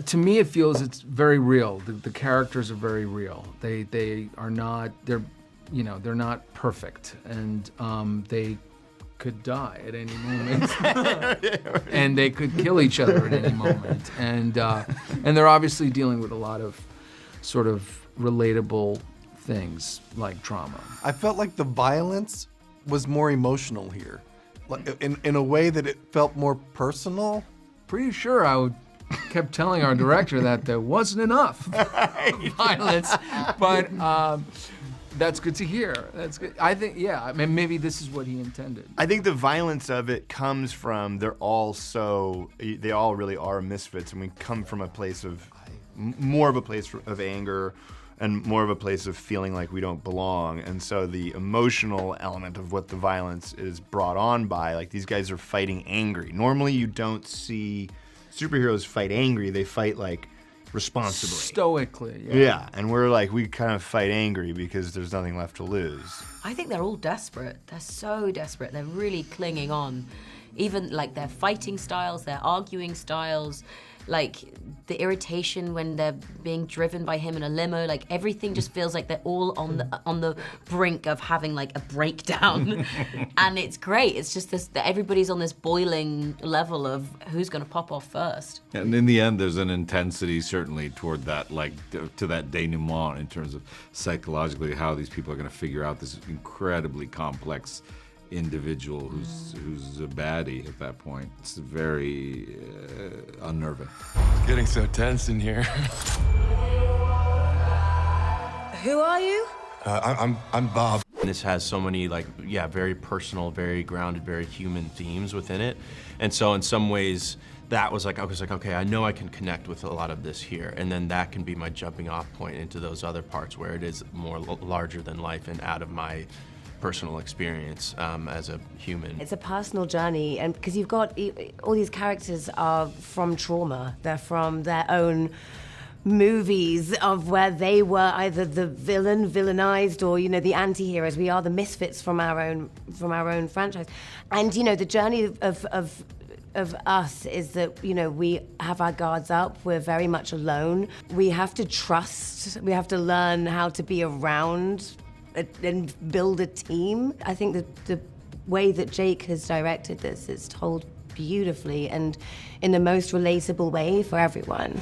To me, it feels it's very real. The characters are very real. They are not. They're not perfect, and they could die at any moment, and they could kill each other at any moment, and they're obviously dealing with a lot of sort of relatable things like trauma. I felt like the violence was more emotional here, like in a way that it felt more personal. Pretty sure kept telling our director that there wasn't enough violence, but. That's good to hear. That's good. I think, yeah, I mean, maybe this is what he intended. I think the violence of it comes from they all really are misfits, and we come from a place of, more of a place of anger and more of a place of feeling like we don't belong. And so the emotional element of what the violence is brought on by, like these guys are fighting angry. Normally you don't see superheroes fight angry, they fight like responsibly. Stoically, yeah. Yeah, and we're like, we kind of fight angry because there's nothing left to lose. I think they're all desperate. They're so desperate. They're really clinging on. Even like their fighting styles, their arguing styles, like the irritation when they're being driven by him in a limo, like everything just feels like they're all on the brink of having like a breakdown. And it's great. It's just this, that everybody's on this boiling level of who's gonna pop off first. And in the end, there's an intensity certainly toward that, like to that denouement in terms of psychologically how these people are gonna figure out this incredibly complex individual who's a baddie at that point. It's very unnerving. It's getting so tense in here. Who are you? I'm Bob. This has so many, like, yeah, very personal, very grounded, very human themes within it. And so in some ways, that was like, I was like, okay, I know I can connect with a lot of this here. And then that can be my jumping off point into those other parts where it is more larger than life and out of my personal experience as a human. It's a personal journey, and because you've got all these characters are from trauma. They're from their own movies of where they were either the villainized, or the anti-heroes. We are the misfits from our own franchise, and the journey of us is that we have our guards up. We're very much alone. We have to trust. We have to learn how to be around and build a team. I think that the way that Jake has directed this is told beautifully and in the most relatable way for everyone.